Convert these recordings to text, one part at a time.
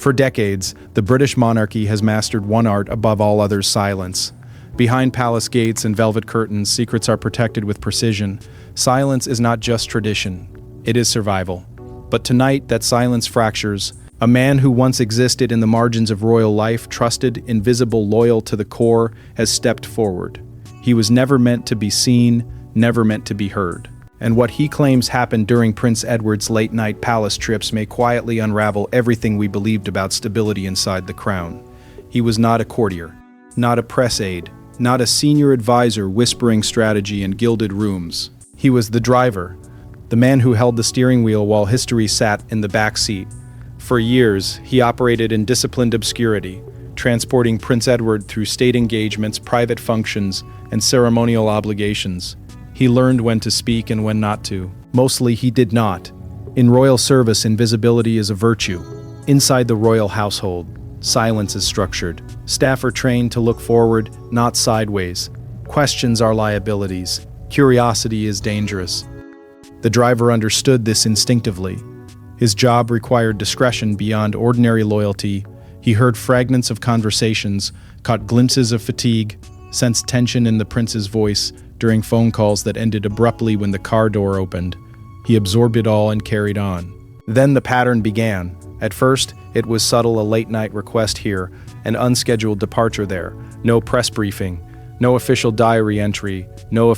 For decades, the British monarchy has mastered one art above all others: silence. Behind palace gates and velvet curtains, secrets are protected with precision. Silence is not just tradition, it is survival. But tonight, that silence fractures. A man who once existed in the margins of royal life, trusted, invisible, loyal to the core, has stepped forward. He was never meant to be seen, never meant to be heard. And what he claims happened during Prince Edward's late-night palace trips may quietly unravel everything we believed about stability inside the crown. He was not a courtier, not a press aide, not a senior advisor whispering strategy in gilded rooms. He was the driver, the man who held the steering wheel while history sat in the back seat. For years, he operated in disciplined obscurity, transporting Prince Edward through state engagements, private functions, and ceremonial obligations. He learned when to speak and when not to. Mostly he did not. In royal service, invisibility is a virtue. Inside the royal household, silence is structured. Staff are trained to look forward, not sideways. Questions are liabilities. Curiosity is dangerous. The driver understood this instinctively. His job required discretion beyond ordinary loyalty. He heard fragments of conversations, caught glimpses of fatigue, sensed tension in the prince's voice during phone calls that ended abruptly when the car door opened. He absorbed it all and carried on. Then the pattern began. At first, it was subtle: a late-night request here, an unscheduled departure there. No press briefing, no official diary entry, no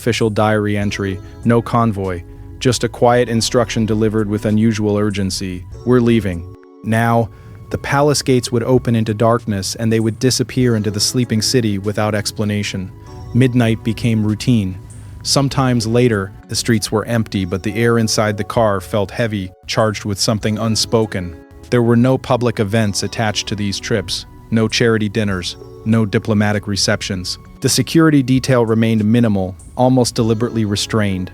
convoy. Just a quiet instruction delivered with unusual urgency. We're leaving. Now, the palace gates would open into darkness and they would disappear into the sleeping city without explanation. Midnight became routine. Sometimes later, the streets were empty, but the air inside the car felt heavy, charged with something unspoken. There were no public events attached to these trips, no charity dinners, no diplomatic receptions. The security detail remained minimal, almost deliberately restrained.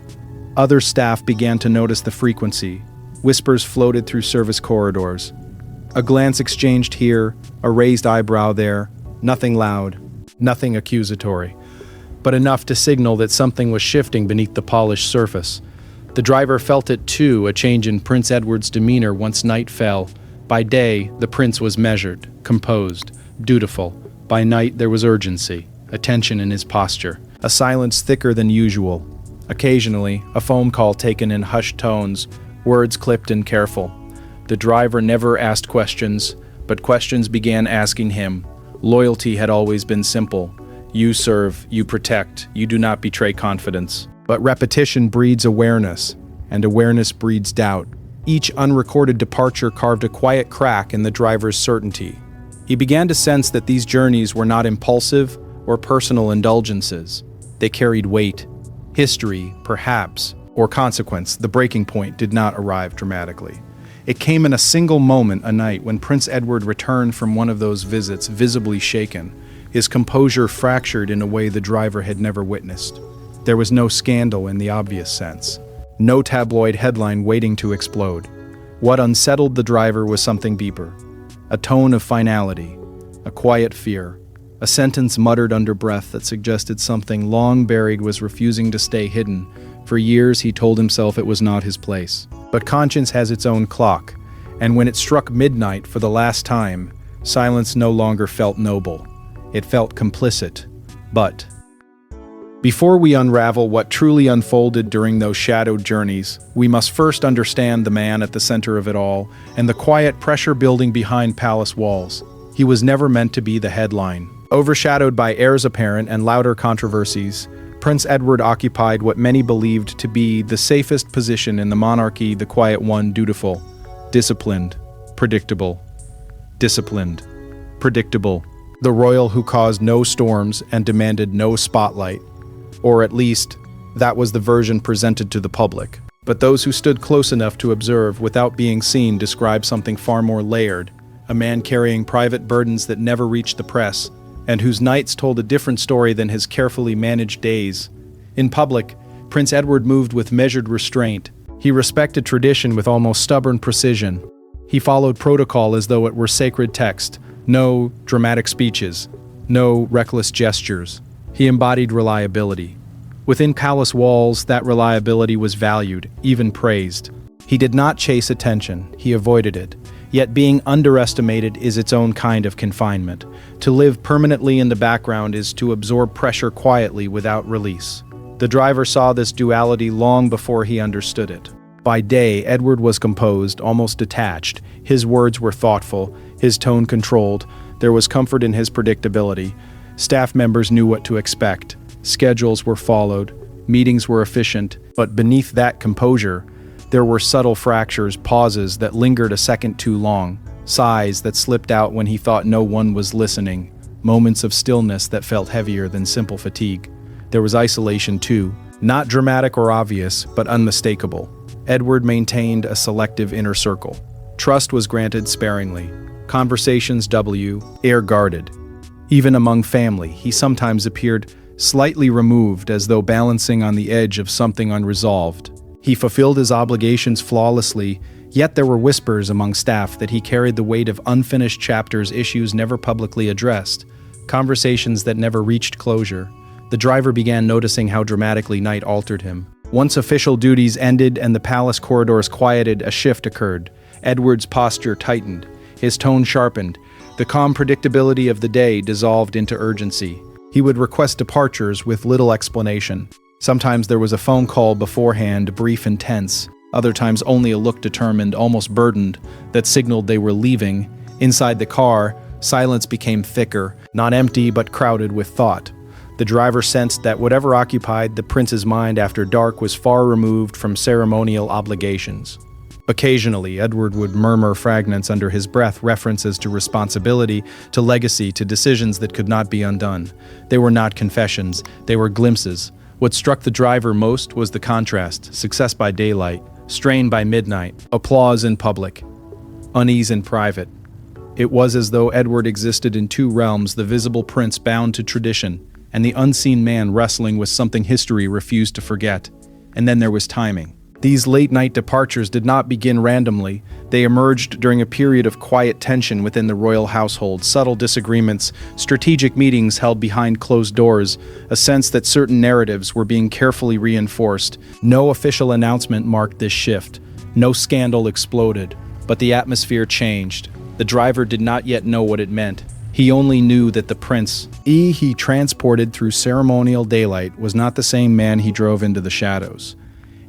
Other staff began to notice the frequency. Whispers floated through service corridors. A glance exchanged here, a raised eyebrow there. Nothing loud, nothing accusatory, but enough to signal that something was shifting beneath the polished surface. The driver felt it too, a change in Prince Edward's demeanor once night fell. By day, the prince was measured, composed, dutiful. By night, there was urgency, a tension in his posture, a silence thicker than usual. Occasionally, a phone call taken in hushed tones, words clipped and careful. The driver never asked questions, but questions began asking him. Loyalty had always been simple. You serve, you protect, you do not betray confidence. But repetition breeds awareness, and awareness breeds doubt. Each unrecorded departure carved a quiet crack in the driver's certainty. He began to sense that these journeys were not impulsive or personal indulgences. They carried weight. History, perhaps, or consequence. The breaking point did not arrive dramatically. It came in a single moment, a night when Prince Edward returned from one of those visits, visibly shaken, his composure fractured in a way the driver had never witnessed. There was no scandal in the obvious sense, no tabloid headline waiting to explode. What unsettled the driver was something deeper, a tone of finality, a quiet fear. A sentence muttered under breath that suggested something long buried was refusing to stay hidden. For years he told himself it was not his place. But conscience has its own clock, and when it struck midnight for the last time, silence no longer felt noble. It felt complicit. But before we unravel what truly unfolded during those shadowed journeys, we must first understand the man at the center of it all and the quiet pressure building behind palace walls. He was never meant to be the headline. Overshadowed by heirs apparent and louder controversies, Prince Edward occupied what many believed to be the safest position in the monarchy, the quiet one, dutiful, disciplined, predictable. Disciplined, predictable. The royal who caused no storms and demanded no spotlight. Or at least, that was the version presented to the public. But those who stood close enough to observe without being seen described something far more layered, a man carrying private burdens that never reached the press, and whose nights told a different story than his carefully managed days. In public, Prince Edward moved with measured restraint. He respected tradition with almost stubborn precision. He followed protocol as though it were sacred text. No dramatic speeches, no reckless gestures. He embodied reliability. Within palace walls, that reliability was valued, even praised. He did not chase attention, he avoided it. Yet being underestimated is its own kind of confinement. To live permanently in the background is to absorb pressure quietly without release. The driver saw this duality long before he understood it. By day, Edward was composed, almost detached. His words were thoughtful, his tone controlled. There was comfort in his predictability. Staff members knew what to expect. Schedules were followed. Meetings were efficient. But beneath that composure, there were subtle fractures, pauses that lingered a second too long, sighs that slipped out when he thought no one was listening, moments of stillness that felt heavier than simple fatigue. There was isolation too, not dramatic or obvious, but unmistakable. Edward maintained a selective inner circle. Trust was granted sparingly. Conversations air guarded. Even among family, he sometimes appeared slightly removed, as though balancing on the edge of something unresolved. He fulfilled his obligations flawlessly, yet there were whispers among staff that he carried the weight of unfinished chapters, issues never publicly addressed, conversations that never reached closure. The driver began noticing how dramatically night altered him. Once official duties ended and the palace corridors quieted, a shift occurred. Edward's posture tightened. His tone sharpened. The calm predictability of the day dissolved into urgency. He would request departures with little explanation. Sometimes there was a phone call beforehand, brief and tense. Other times only a look determined, almost burdened, that signaled they were leaving. Inside the car, silence became thicker, not empty but crowded with thought. The driver sensed that whatever occupied the prince's mind after dark was far removed from ceremonial obligations. Occasionally, Edward would murmur fragments under his breath, references to responsibility, to legacy, to decisions that could not be undone. They were not confessions, they were glimpses. What struck the driver most was the contrast: success by daylight, strain by midnight, applause in public, unease in private. It was as though Edward existed in two realms, the visible prince bound to tradition, and the unseen man wrestling with something history refused to forget. And then there was timing. These late-night departures did not begin randomly. They emerged during a period of quiet tension within the royal household, subtle disagreements, strategic meetings held behind closed doors, a sense that certain narratives were being carefully reinforced. No official announcement marked this shift. No scandal exploded, but the atmosphere changed. The driver did not yet know what it meant. He only knew that the prince he transported through ceremonial daylight was not the same man he drove into the shadows.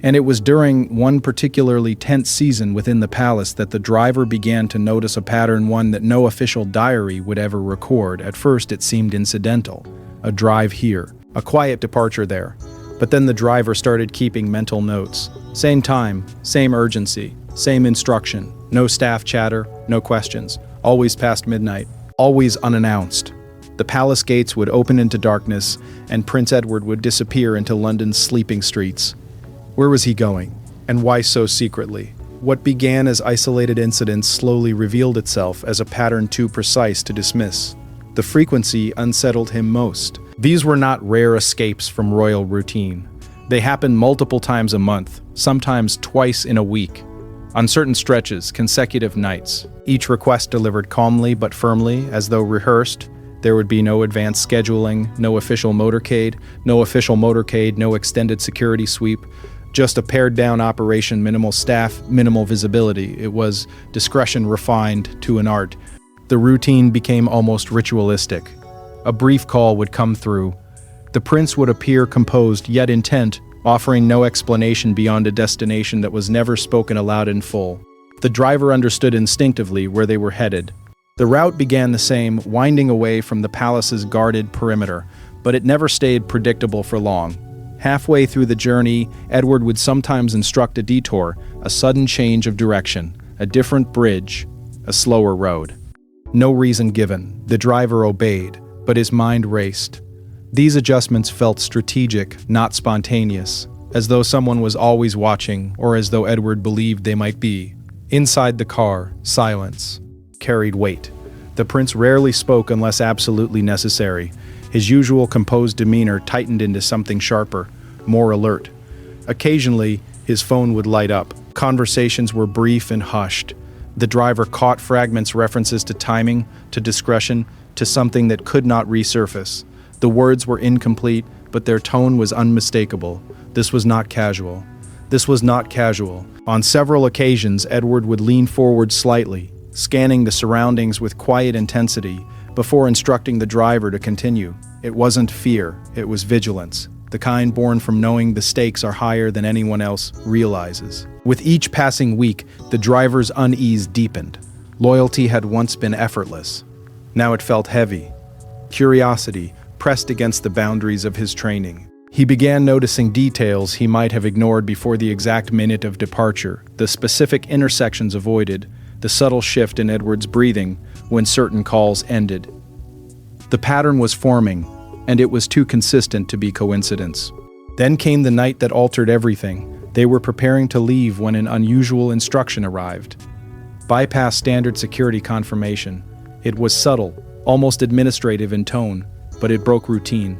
And it was during one particularly tense season within the palace that the driver began to notice a pattern, one that no official diary would ever record. At first it seemed incidental. A drive here, a quiet departure there. But then the driver started keeping mental notes. Same time, same urgency, same instruction. No staff chatter, no questions. Always past midnight. Always unannounced. The palace gates would open into darkness, and Prince Edward would disappear into London's sleeping streets. Where was he going? And why so secretly? What began as isolated incidents slowly revealed itself as a pattern too precise to dismiss. The frequency unsettled him most. These were not rare escapes from royal routine. They happened multiple times a month, sometimes twice in a week. On certain stretches, consecutive nights. Each request delivered calmly but firmly, as though rehearsed. There would be no advanced scheduling, no official motorcade, no extended security sweep. Just a pared-down operation, minimal staff, minimal visibility. It was discretion refined to an art. The routine became almost ritualistic. A brief call would come through. The prince would appear composed yet intent, offering no explanation beyond a destination that was never spoken aloud in full. The driver understood instinctively where they were headed. The route began the same, winding away from the palace's guarded perimeter, but it never stayed predictable for long. Halfway through the journey, Edward would sometimes instruct a detour, a sudden change of direction, a different bridge, a slower road. No reason given. The driver obeyed, but his mind raced. These adjustments felt strategic, not spontaneous, as though someone was always watching, or as though Edward believed they might be. Inside the car, silence carried weight. The prince rarely spoke unless absolutely necessary. His usual composed demeanor tightened into something sharper, more alert. Occasionally, his phone would light up. Conversations were brief and hushed. The driver caught fragments, references to timing, to discretion, to something that could not resurface. The words were incomplete, but their tone was unmistakable. This was not casual. This was not casual. On several occasions, Edward would lean forward slightly, scanning the surroundings with quiet intensity before instructing the driver to continue. It wasn't fear, it was vigilance, the kind born from knowing the stakes are higher than anyone else realizes. With each passing week, the driver's unease deepened. Loyalty had once been effortless. Now it felt heavy. Curiosity pressed against the boundaries of his training. He began noticing details he might have ignored before the exact minute of departure, the specific intersections avoided, the subtle shift in Edward's breathing when certain calls ended. The pattern was forming, and it was too consistent to be coincidence. Then came the night that altered everything. They were preparing to leave when an unusual instruction arrived. Bypass standard security confirmation. It was subtle, almost administrative in tone, but it broke routine.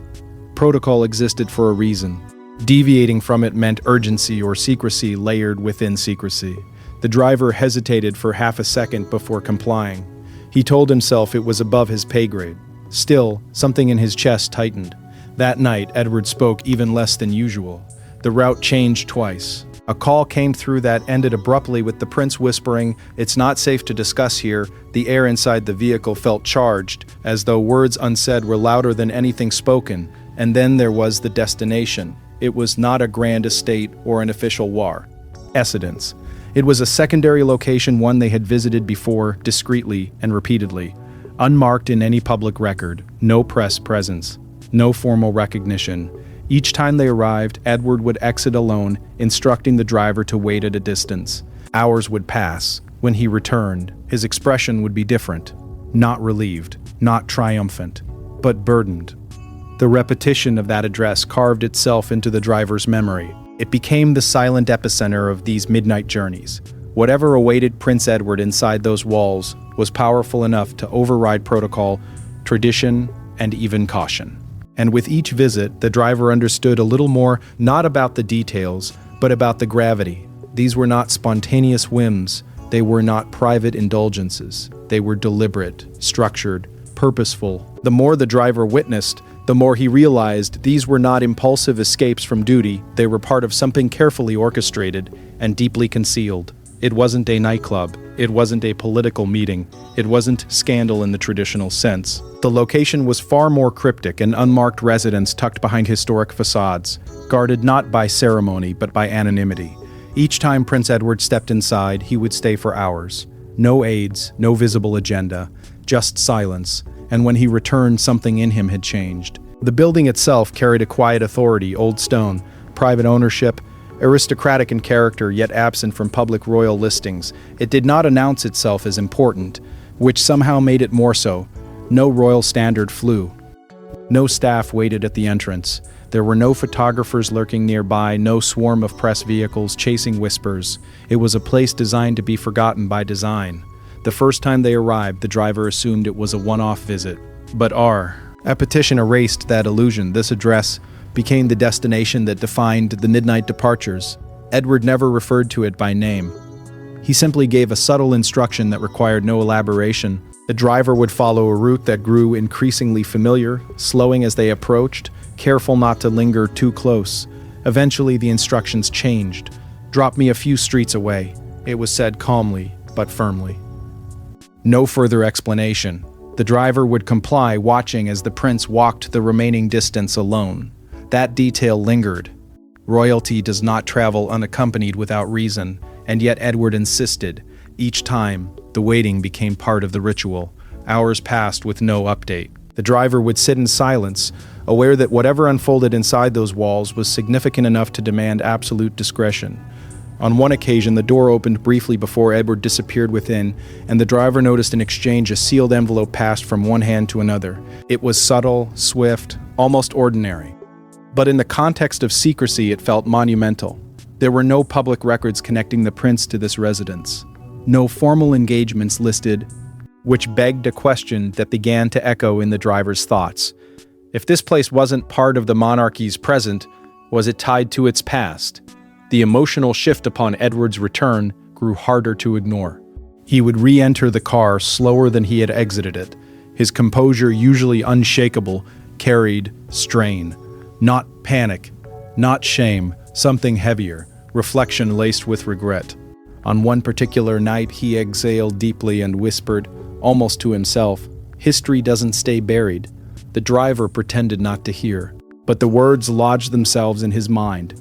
Protocol existed for a reason. Deviating from it meant urgency or secrecy layered within secrecy. The driver hesitated for half a second before complying. He told himself it was above his pay grade. Still, something in his chest tightened. That night, Edward spoke even less than usual. The route changed twice. A call came through that ended abruptly with the prince whispering, "It's not safe to discuss here." The air inside the vehicle felt charged, as though words unsaid were louder than anything spoken. And then there was the destination. It was not a grand estate or an official war. Eccidence. It was a secondary location, one they had visited before, discreetly and repeatedly. Unmarked in any public record, no press presence, no formal recognition. Each time they arrived, Edward would exit alone, instructing the driver to wait at a distance. Hours would pass. When he returned, his expression would be different. Not relieved, not triumphant, but burdened. The repetition of that address carved itself into the driver's memory. It became the silent epicenter of these midnight journeys. Whatever awaited Prince Edward inside those walls was powerful enough to override protocol, tradition, and even caution. And with each visit, the driver understood a little more, not about the details, but about the gravity. These were not spontaneous whims. They were not private indulgences. They were deliberate, structured, purposeful. The more the driver witnessed, the more he realized these were not impulsive escapes from duty. They were part of something carefully orchestrated and deeply concealed. It wasn't a nightclub. It wasn't a political meeting. It wasn't scandal in the traditional sense. The location was far more cryptic, an unmarked residence tucked behind historic facades, guarded not by ceremony but by anonymity. Each time Prince Edward stepped inside, he would stay for hours. No aides, no visible agenda, just silence. And when he returned, something in him had changed. The building itself carried a quiet authority, old stone, private ownership, aristocratic in character yet absent from public royal listings. It did not announce itself as important, which somehow made it more so. No royal standard flew. No staff waited at the entrance. There were no photographers lurking nearby, no swarm of press vehicles chasing whispers. It was a place designed to be forgotten by design. The first time they arrived, the driver assumed it was a one-off visit. But a petition erased that illusion. This address became the destination that defined the midnight departures. Edward never referred to it by name. He simply gave a subtle instruction that required no elaboration. The driver would follow a route that grew increasingly familiar, slowing as they approached, careful not to linger too close. Eventually, the instructions changed. "Drop me a few streets away," it was said calmly but firmly. No further explanation. The driver would comply, watching as the prince walked the remaining distance alone. That detail lingered. Royalty does not travel unaccompanied without reason, and yet Edward insisted. Each time, the waiting became part of the ritual. Hours passed with no update. The driver would sit in silence, aware that whatever unfolded inside those walls was significant enough to demand absolute discretion. On one occasion, the door opened briefly before Edward disappeared within, and the driver noticed an exchange. A sealed envelope passed from one hand to another. It was subtle, swift, almost ordinary. But in the context of secrecy, it felt monumental. There were no public records connecting the prince to this residence. No formal engagements listed, which begged a question that began to echo in the driver's thoughts. If this place wasn't part of the monarchy's present, was it tied to its past? The emotional shift upon Edward's return grew harder to ignore. He would re-enter the car slower than he had exited it. His composure, usually unshakable, carried strain. Not panic, not shame, something heavier, reflection laced with regret. On one particular night, he exhaled deeply and whispered, almost to himself, "History doesn't stay buried." The driver pretended not to hear, but the words lodged themselves in his mind.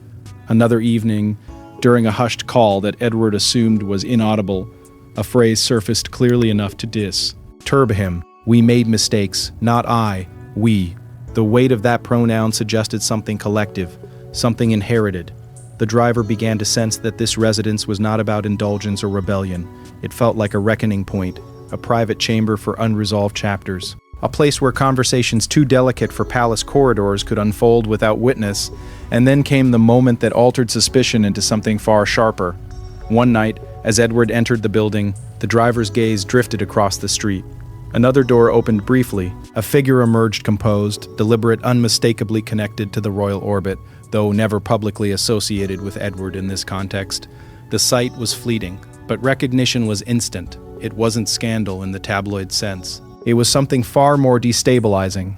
Another evening, during a hushed call that Edward assumed was inaudible, a phrase surfaced clearly enough to disturb him. "We made mistakes, not I, we." The weight of that pronoun suggested something collective, something inherited. The driver began to sense that this residence was not about indulgence or rebellion. It felt like a reckoning point, a private chamber for unresolved chapters, a place where conversations too delicate for palace corridors could unfold without witness. And then came the moment that altered suspicion into something far sharper. One night, as Edward entered the building, the driver's gaze drifted across the street. Another door opened briefly. A figure emerged, composed, deliberate, unmistakably connected to the royal orbit, though never publicly associated with Edward in this context. The sight was fleeting, but recognition was instant. It wasn't scandal in the tabloid sense. It was something far more destabilizing.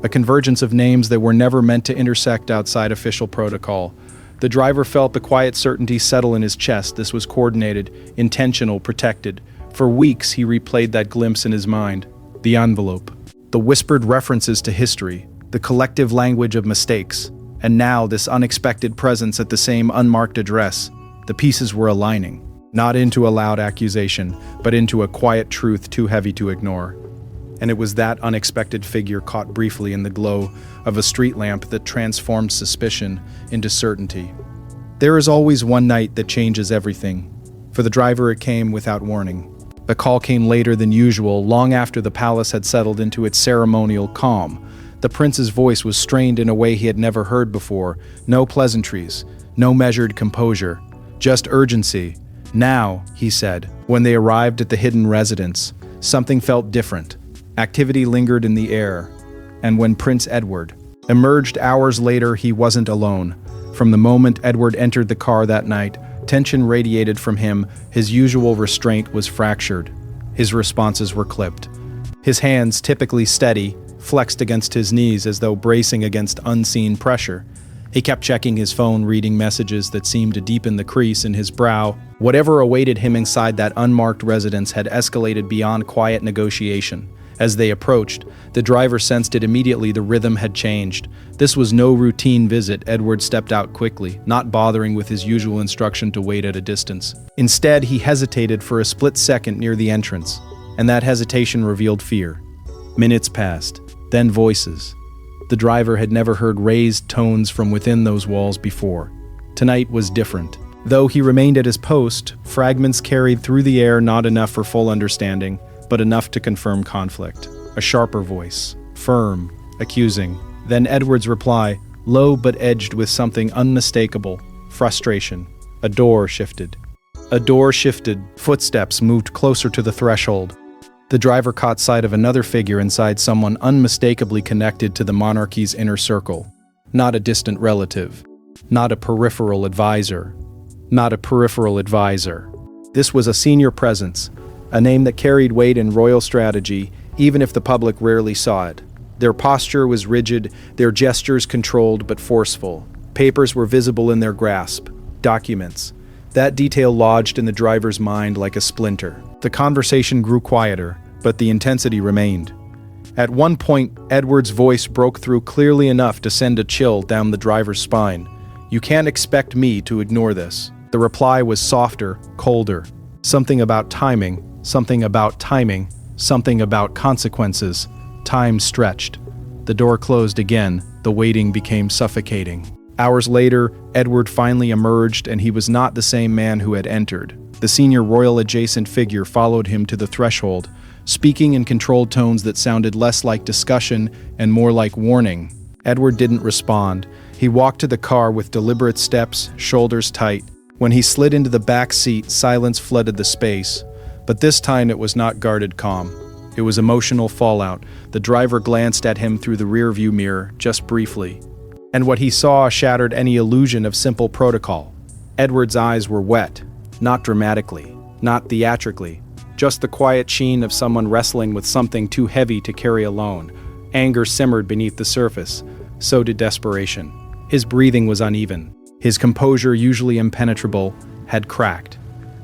A convergence of names that were never meant to intersect outside official protocol. The driver felt the quiet certainty settle in his chest. This was coordinated, intentional, protected. For weeks, he replayed that glimpse in his mind. The envelope, the whispered references to history, the collective language of mistakes, and now this unexpected presence at the same unmarked address. The pieces were aligning, not into a loud accusation, but into a quiet truth too heavy to ignore. And it was that unexpected figure caught briefly in the glow of a street lamp that transformed suspicion into certainty. There is always one night that changes everything. For the driver, it came without warning. The call came later than usual, long after the palace had settled into its ceremonial calm. The prince's voice was strained in a way he had never heard before. No pleasantries, no measured composure, just urgency. "Now," he said. When they arrived at the hidden residence, something felt different. Activity lingered in the air. And when Prince Edward emerged hours later, he wasn't alone. From the moment Edward entered the car that night, tension radiated from him. His usual restraint was fractured. His responses were clipped. His hands, typically steady, flexed against his knees as though bracing against unseen pressure. He kept checking his phone, reading messages that seemed to deepen the crease in his brow. Whatever awaited him inside that unmarked residence had escalated beyond quiet negotiation. As they approached, the driver sensed it immediately. The rhythm had changed. This was no routine visit. Edward stepped out quickly, not bothering with his usual instruction to wait at a distance. Instead, he hesitated for a split second near the entrance, and that hesitation revealed fear. Minutes passed, then voices. The driver had never heard raised tones from within those walls before. Tonight was different. Though he remained at his post, fragments carried through the air, not enough for full understanding, but enough to confirm conflict. A sharper voice, firm, accusing. Then Edward's reply, low but edged with something unmistakable, frustration. A door shifted. Footsteps moved closer to the threshold. The driver caught sight of another figure inside, someone unmistakably connected to the monarchy's inner circle. Not a distant relative. Not a peripheral advisor. This was a senior presence, a name that carried weight in royal strategy, even if the public rarely saw it. Their posture was rigid, their gestures controlled but forceful. Papers were visible in their grasp. Documents. That detail lodged in the driver's mind like a splinter. The conversation grew quieter, but the intensity remained. At one point, Edward's voice broke through clearly enough to send a chill down the driver's spine. "You can't expect me to ignore this." The reply was softer, colder. Something about timing, something about consequences. Time stretched. The door closed again. The waiting became suffocating. Hours later, Edward finally emerged, and he was not the same man who had entered. The senior royal adjacent figure followed him to the threshold, speaking in controlled tones that sounded less like discussion and more like warning. Edward didn't respond. He walked to the car with deliberate steps, shoulders tight. When he slid into the back seat, silence flooded the space. But this time it was not guarded calm. It was emotional fallout. The driver glanced at him through the rearview mirror, just briefly. And what he saw shattered any illusion of simple protocol. Edward's eyes were wet, not dramatically, not theatrically, just the quiet sheen of someone wrestling with something too heavy to carry alone. Anger simmered beneath the surface. So did desperation. His breathing was uneven. His composure, usually impenetrable, had cracked.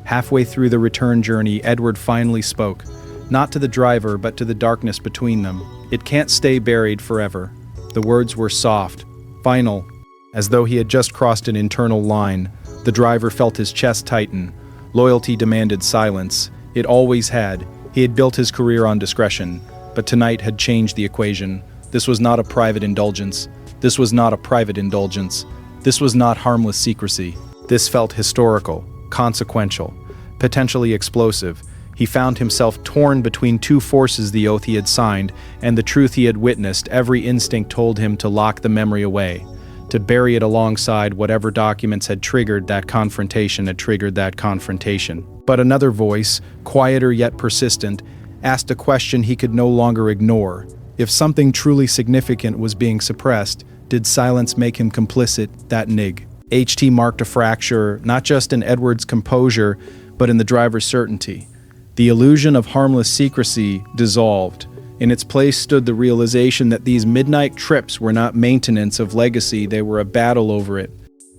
Halfway through the return journey, Edward finally spoke, not to the driver but to the darkness between them. "It can't stay buried forever." The words were soft, final, as though he had just crossed an internal line. The driver felt his chest tighten. Loyalty demanded silence. It always had. He had built his career on discretion, but tonight had changed the equation. This was not a private indulgence. This was not a private indulgence. This was not harmless secrecy. This felt historical, consequential, potentially explosive. He found himself torn between two forces: the oath he had signed and the truth he had witnessed. Every instinct told him to lock the memory away, to bury it alongside whatever documents had triggered that confrontation. But another voice, quieter yet persistent, asked a question he could no longer ignore. If something truly significant was being suppressed, did silence make him complicit? That nig. HT marked a fracture, not just in Edward's composure, but in the driver's certainty. The illusion of harmless secrecy dissolved. In its place stood the realization that these midnight trips were not maintenance of legacy, they were a battle over it.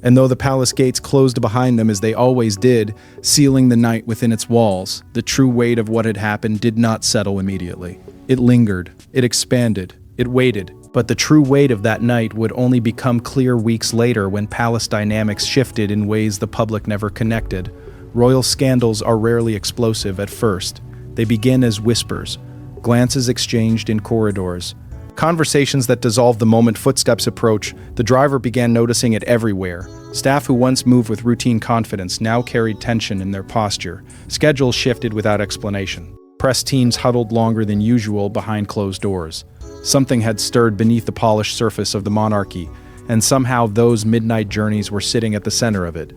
And though the palace gates closed behind them as they always did, sealing the night within its walls, the true weight of what had happened did not settle immediately. It lingered, it expanded, it waited. But the true weight of that night would only become clear weeks later when palace dynamics shifted in ways the public never connected. Royal scandals are rarely explosive at first. They begin as whispers, glances exchanged in corridors, conversations that dissolve the moment footsteps approach. The driver began noticing it everywhere. Staff who once moved with routine confidence now carried tension in their posture. Schedules shifted without explanation. Press teams huddled longer than usual behind closed doors. Something had stirred beneath the polished surface of the monarchy, and somehow those midnight journeys were sitting at the center of it.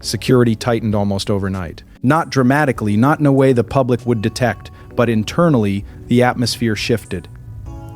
Security tightened almost overnight. Not dramatically, not in a way the public would detect, but internally, the atmosphere shifted.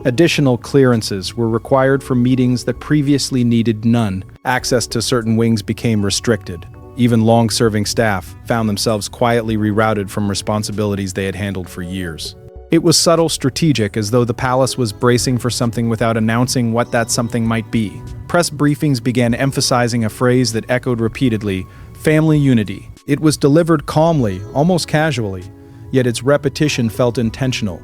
Additional clearances were required for meetings that previously needed none. Access to certain wings became restricted. Even long-serving staff found themselves quietly rerouted from responsibilities they had handled for years. It was subtle, strategic, as though the palace was bracing for something without announcing what that something might be. Press briefings began emphasizing a phrase that echoed repeatedly: family unity. It was delivered calmly, almost casually, yet its repetition felt intentional.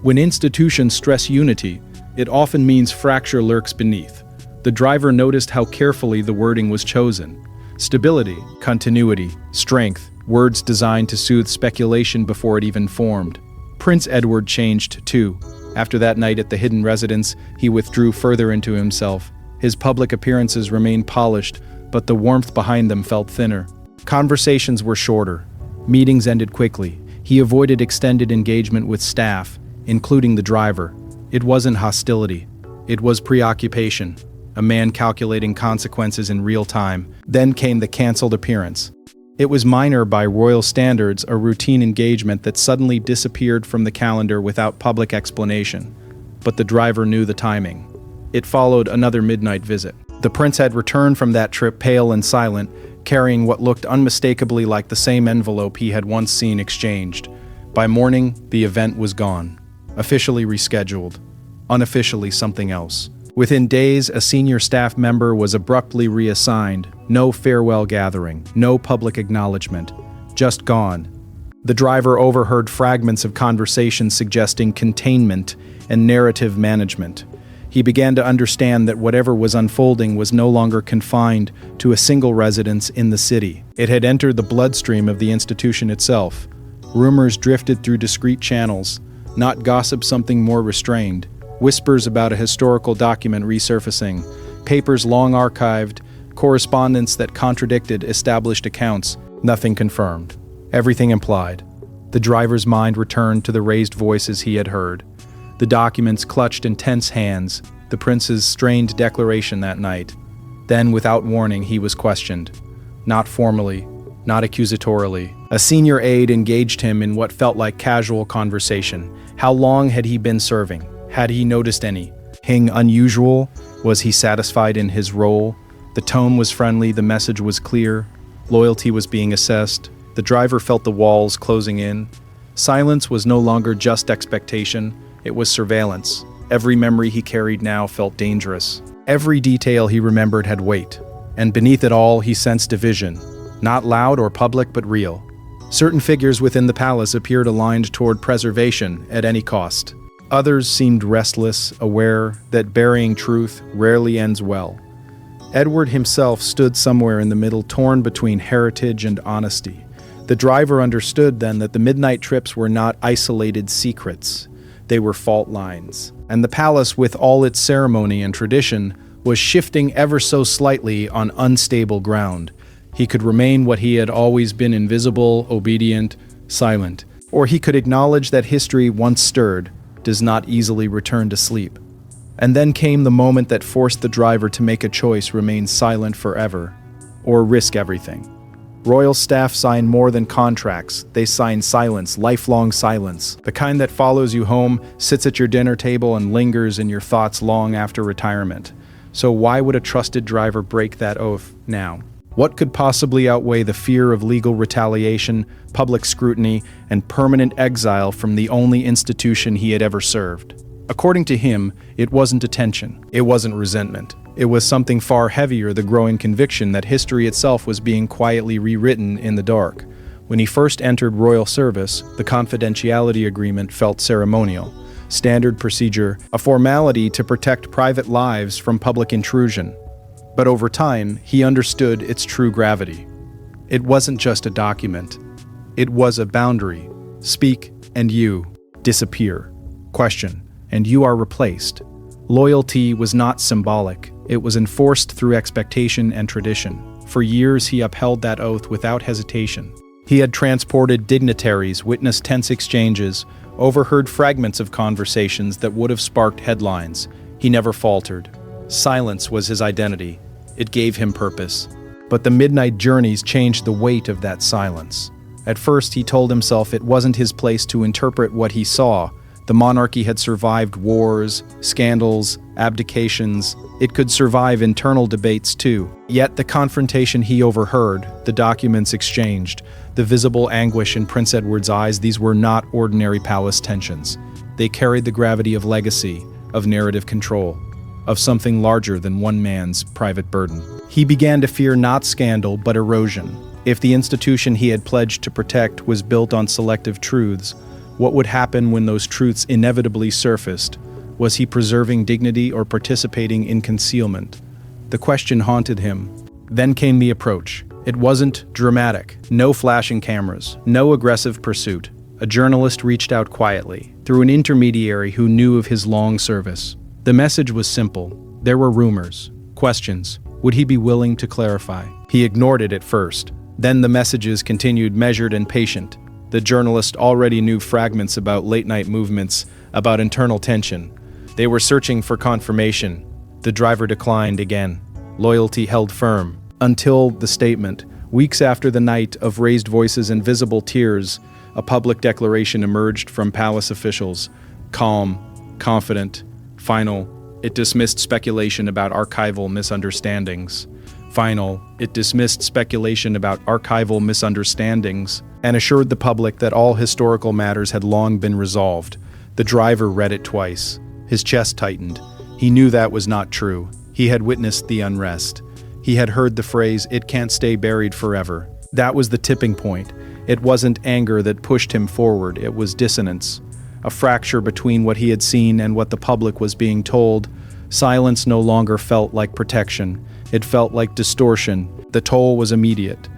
When institutions stress unity, it often means fracture lurks beneath. The driver noticed how carefully the wording was chosen. Stability, continuity, strength, words designed to soothe speculation before it even formed. Prince Edward changed too. After that night at the hidden residence, he withdrew further into himself. His public appearances remained polished, but the warmth behind them felt thinner. Conversations were shorter. Meetings ended quickly. He avoided extended engagement with staff, including the driver. It wasn't hostility. It was preoccupation. A man calculating consequences in real time. Then came the canceled appearance. It was minor by royal standards, a routine engagement that suddenly disappeared from the calendar without public explanation. But the driver knew the timing. It followed another midnight visit. The prince had returned from that trip pale and silent, carrying what looked unmistakably like the same envelope he had once seen exchanged. By morning, the event was gone. Officially rescheduled. Unofficially something else. Within days, a senior staff member was abruptly reassigned. No farewell gathering, no public acknowledgement. Just gone. The driver overheard fragments of conversation suggesting containment and narrative management. He began to understand that whatever was unfolding was no longer confined to a single residence in the city. It had entered the bloodstream of the institution itself. Rumors drifted through discreet channels, not gossip, something more restrained. Whispers about a historical document resurfacing, papers long archived, correspondence that contradicted established accounts, nothing confirmed. Everything implied. The driver's mind returned to the raised voices he had heard. The documents clutched in tense hands, the prince's strained declaration that night. Then, without warning, he was questioned. Not formally, not accusatorily. A senior aide engaged him in what felt like casual conversation. How long had he been serving? Had he noticed anything unusual? Was he satisfied in his role? The tone was friendly, the message was clear. Loyalty was being assessed. The driver felt the walls closing in. Silence was no longer just expectation, it was surveillance. Every memory he carried now felt dangerous. Every detail he remembered had weight. And beneath it all, he sensed division. Not loud or public, but real. Certain figures within the palace appeared aligned toward preservation at any cost. Others seemed restless, aware that burying truth rarely ends well. Edward himself stood somewhere in the middle, torn between heritage and honesty. The driver understood then that the midnight trips were not isolated secrets. They were fault lines. And the palace, with all its ceremony and tradition, was shifting ever so slightly on unstable ground. He could remain what he had always been: invisible, obedient, silent. Or he could acknowledge that history, once stirred, does not easily return to sleep. And then came the moment that forced the driver to make a choice: remain silent forever, or risk everything. Royal staff sign more than contracts. They sign silence, lifelong silence. The kind that follows you home, sits at your dinner table, and lingers in your thoughts long after retirement. So why would a trusted driver break that oath now? What could possibly outweigh the fear of legal retaliation, public scrutiny, and permanent exile from the only institution he had ever served? According to him, it wasn't attention. It wasn't resentment. It was something far heavier: the growing conviction that history itself was being quietly rewritten in the dark. When he first entered royal service, the confidentiality agreement felt ceremonial, standard procedure, a formality to protect private lives from public intrusion. But over time, he understood its true gravity. It wasn't just a document. It was a boundary. Speak, and you disappear. Question, and you are replaced. Loyalty was not symbolic. It was enforced through expectation and tradition. For years, he upheld that oath without hesitation. He had transported dignitaries, witnessed tense exchanges, overheard fragments of conversations that would have sparked headlines. He never faltered. Silence was his identity. It gave him purpose. But the midnight journeys changed the weight of that silence. At first, he told himself it wasn't his place to interpret what he saw. The monarchy had survived wars, scandals, abdications. It could survive internal debates too. Yet the confrontation he overheard, the documents exchanged, the visible anguish in Prince Edward's eyes, these were not ordinary palace tensions. They carried the gravity of legacy, of narrative control, of something larger than one man's private burden. He began to fear not scandal, but erosion. If the institution he had pledged to protect was built on selective truths, what would happen when those truths inevitably surfaced? Was he preserving dignity or participating in concealment? The question haunted him. Then came the approach. It wasn't dramatic. No flashing cameras, no aggressive pursuit. A journalist reached out quietly, through an intermediary who knew of his long service. The message was simple. There were rumors, questions. Would he be willing to clarify? He ignored it at first. Then the messages continued, measured and patient. The journalist already knew fragments about late-night movements, about internal tension. They were searching for confirmation. The driver declined again. Loyalty held firm. Until the statement. Weeks after the night of raised voices and visible tears, a public declaration emerged from palace officials. Calm, confident, final. It dismissed speculation about archival misunderstandings. Final. It dismissed speculation about archival misunderstandings and assured the public that all historical matters had long been resolved. The driver read it twice. His chest tightened. He knew that was not true. He had witnessed the unrest. He had heard the phrase, "It can't stay buried forever." That was the tipping point. It wasn't anger that pushed him forward. It was dissonance. A fracture between what he had seen and what the public was being told. Silence no longer felt like protection. It felt like distortion. The toll was immediate.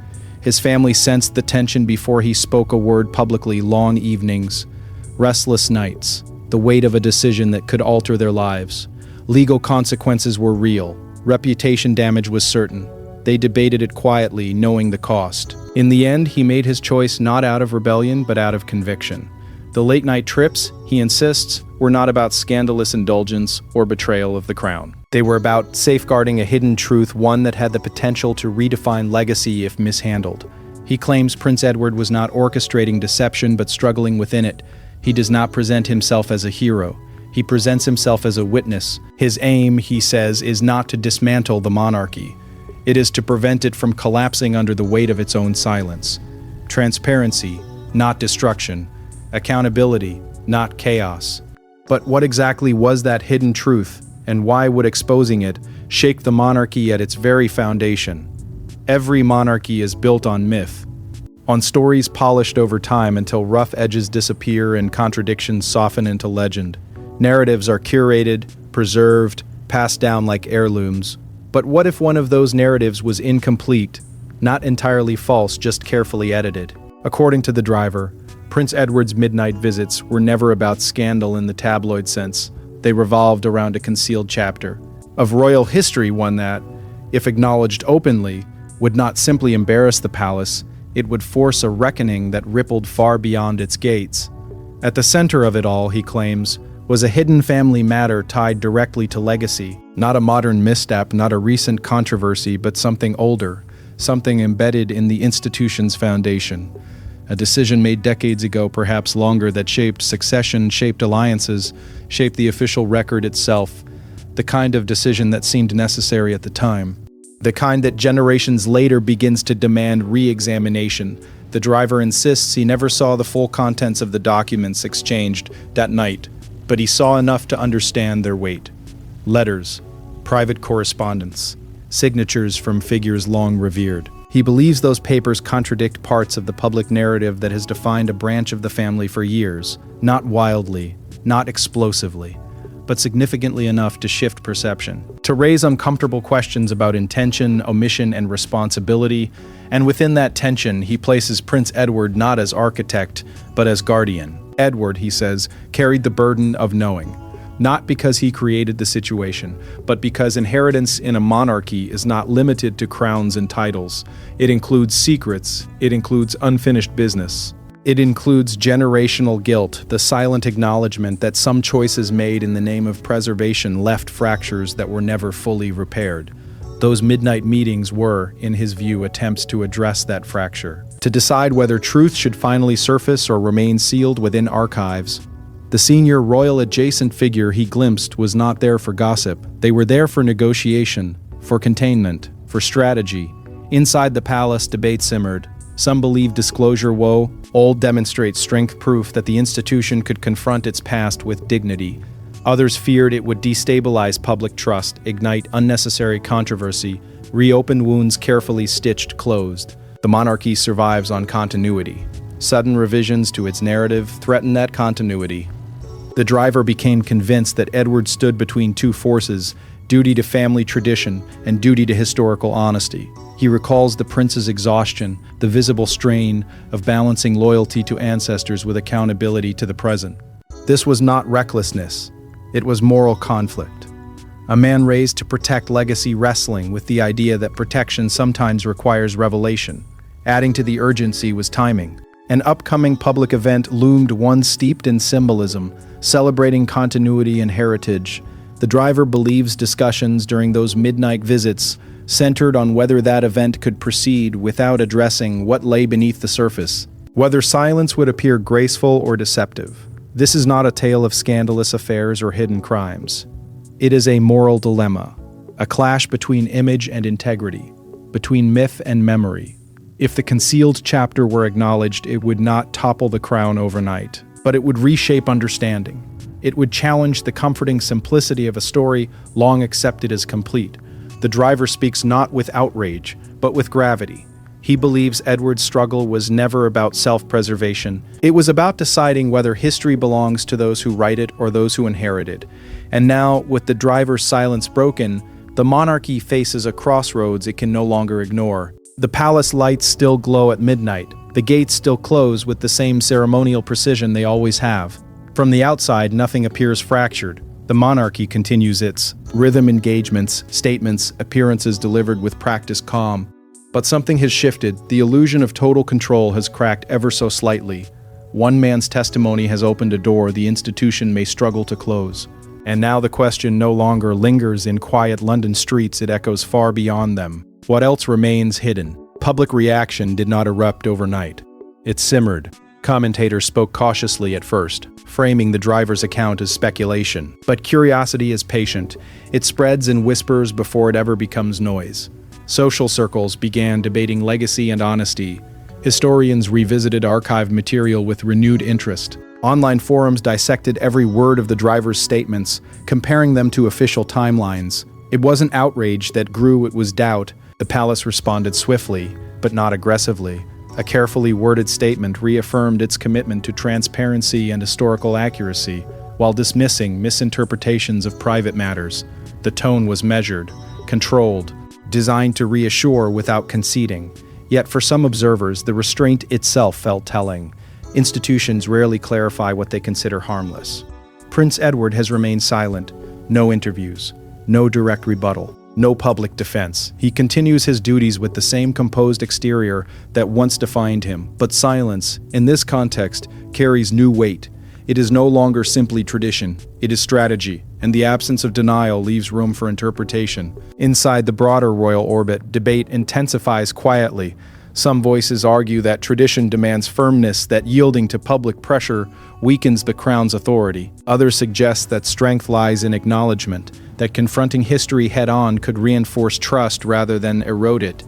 His family sensed the tension before he spoke a word publicly. Long evenings, restless nights, the weight of a decision that could alter their lives. Legal consequences were real. Reputation damage was certain. They debated it quietly, knowing the cost. In the end, he made his choice not out of rebellion, but out of conviction. The late-night trips, he insists, were not about scandalous indulgence or betrayal of the crown. They were about safeguarding a hidden truth, one that had the potential to redefine legacy if mishandled. He claims Prince Edward was not orchestrating deception but struggling within it. He does not present himself as a hero. He presents himself as a witness. His aim, he says, is not to dismantle the monarchy. It is to prevent it from collapsing under the weight of its own silence. Transparency, not destruction. Accountability, not chaos. But what exactly was that hidden truth, and why would exposing it shake the monarchy at its very foundation? Every monarchy is built on myth, on stories polished over time until rough edges disappear and contradictions soften into legend. Narratives are curated, preserved, passed down like heirlooms. But what if one of those narratives was incomplete, not entirely false, just carefully edited? According to the driver, Prince Edward's midnight visits were never about scandal in the tabloid sense. They revolved around a concealed chapter of royal history, one that, if acknowledged openly, would not simply embarrass the palace, it would force a reckoning that rippled far beyond its gates. At the center of it all, he claims, was a hidden family matter tied directly to legacy. Not a modern misstep, not a recent controversy, but something older, something embedded in the institution's foundation. A decision made decades ago, perhaps longer, that shaped succession, shaped alliances, shaped the official record itself. The kind of decision that seemed necessary at the time. The kind that generations later begins to demand re-examination. The driver insists he never saw the full contents of the documents exchanged that night, but he saw enough to understand their weight. Letters, private correspondence, signatures from figures long revered. He believes those papers contradict parts of the public narrative that has defined a branch of the family for years, not wildly, not explosively, but significantly enough to shift perception, to raise uncomfortable questions about intention, omission, and responsibility. And within that tension, he places Prince Edward not as architect, but as guardian. Edward, he says, carried the burden of knowing, not because he created the situation, but because inheritance in a monarchy is not limited to crowns and titles. It includes secrets, it includes unfinished business. It includes generational guilt, the silent acknowledgement that some choices made in the name of preservation left fractures that were never fully repaired. Those midnight meetings were, in his view, attempts to address that fracture, to decide whether truth should finally surface or remain sealed within archives. The senior royal adjacent figure he glimpsed was not there for gossip. They were there for negotiation, for containment, for strategy. Inside the palace, debate simmered. Some believed disclosure woe, all demonstrate strength, proof that the institution could confront its past with dignity. Others feared it would destabilize public trust, ignite unnecessary controversy, reopen wounds carefully stitched closed. The monarchy survives on continuity. Sudden revisions to its narrative threaten that continuity. The driver became convinced that Edward stood between two forces, duty to family tradition and duty to historical honesty. He recalls the prince's exhaustion, the visible strain of balancing loyalty to ancestors with accountability to the present. This was not recklessness, it was moral conflict. A man raised to protect legacy wrestling with the idea that protection sometimes requires revelation. Adding to the urgency was timing. An upcoming public event loomed, one steeped in symbolism, celebrating continuity and heritage. The driver believes discussions during those midnight visits centered on whether that event could proceed without addressing what lay beneath the surface, whether silence would appear graceful or deceptive. This is not a tale of scandalous affairs or hidden crimes. It is a moral dilemma, a clash between image and integrity, between myth and memory. If the concealed chapter were acknowledged, it would not topple the crown overnight, but it would reshape understanding. It would challenge the comforting simplicity of a story long accepted as complete. The driver speaks not with outrage, but with gravity. He believes Edward's struggle was never about self-preservation. It was about deciding whether history belongs to those who write it or those who inherit it. And now, with the driver's silence broken, the monarchy faces a crossroads it can no longer ignore. The palace lights still glow at midnight. The gates still close with the same ceremonial precision they always have. From the outside, nothing appears fractured. The monarchy continues its rhythm engagements, statements, appearances delivered with practiced calm. But something has shifted. The illusion of total control has cracked ever so slightly. One man's testimony has opened a door the institution may struggle to close. And now the question no longer lingers in quiet London streets, it echoes far beyond them. What else remains hidden? Public reaction did not erupt overnight. It simmered. Commentators spoke cautiously at first, framing the driver's account as speculation. But curiosity is patient. It spreads in whispers before it ever becomes noise. Social circles began debating legacy and honesty. Historians revisited archived material with renewed interest. Online forums dissected every word of the driver's statements, comparing them to official timelines. It wasn't outrage that grew, it was doubt. The palace responded swiftly, but not aggressively. A carefully worded statement reaffirmed its commitment to transparency and historical accuracy, while dismissing misinterpretations of private matters. The tone was measured, controlled, designed to reassure without conceding. Yet for some observers, the restraint itself felt telling. Institutions rarely clarify what they consider harmless. Prince Edward has remained silent. No interviews, no direct rebuttal, no public defense. He continues his duties with the same composed exterior that once defined him. But silence, in this context, carries new weight. It is no longer simply tradition, it is strategy, and the absence of denial leaves room for interpretation. Inside the broader royal orbit, debate intensifies quietly. Some voices argue that tradition demands firmness, that yielding to public pressure weakens the crown's authority. Others suggest that strength lies in acknowledgement, that confronting history head-on could reinforce trust rather than erode it.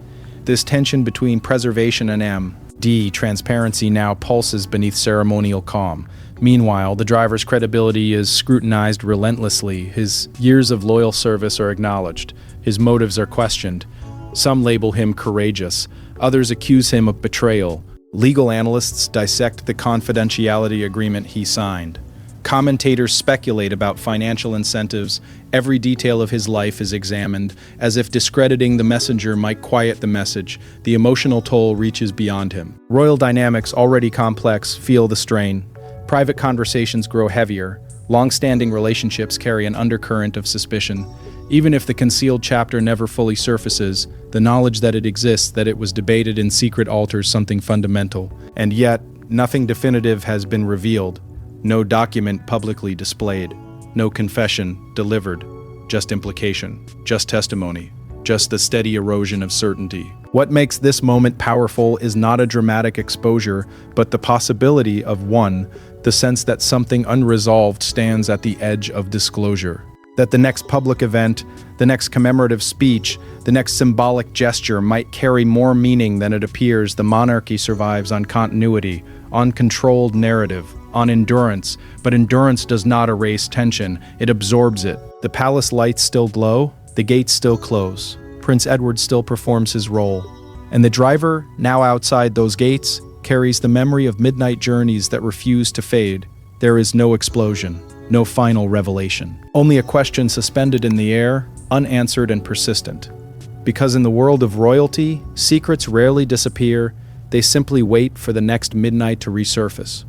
This tension between preservation and transparency now pulses beneath ceremonial calm. Meanwhile, the driver's credibility is scrutinized relentlessly. His years of loyal service are acknowledged. His motives are questioned. Some label him courageous. Others accuse him of betrayal. Legal analysts dissect the confidentiality agreement he signed. Commentators speculate about financial incentives. Every detail of his life is examined, as if discrediting the messenger might quiet the message. The emotional toll reaches beyond him. Royal dynamics, already complex, feel the strain. Private conversations grow heavier. Long-standing relationships carry an undercurrent of suspicion. Even if the concealed chapter never fully surfaces, the knowledge that it exists, that it was debated in secret, alters something fundamental. And yet, nothing definitive has been revealed. No document publicly displayed. No confession delivered. Just implication. Just testimony. Just the steady erosion of certainty. What makes this moment powerful is not a dramatic exposure, but the possibility of the sense that something unresolved stands at the edge of disclosure. That the next public event, the next commemorative speech, the next symbolic gesture might carry more meaning than it appears. The monarchy survives on continuity, on controlled narrative, on endurance, but endurance does not erase tension, it absorbs it. The palace lights still glow, the gates still close. Prince Edward still performs his role. And the driver, now outside those gates, carries the memory of midnight journeys that refuse to fade. There is no explosion, no final revelation. Only a question suspended in the air, unanswered and persistent. Because in the world of royalty, secrets rarely disappear, they simply wait for the next midnight to resurface.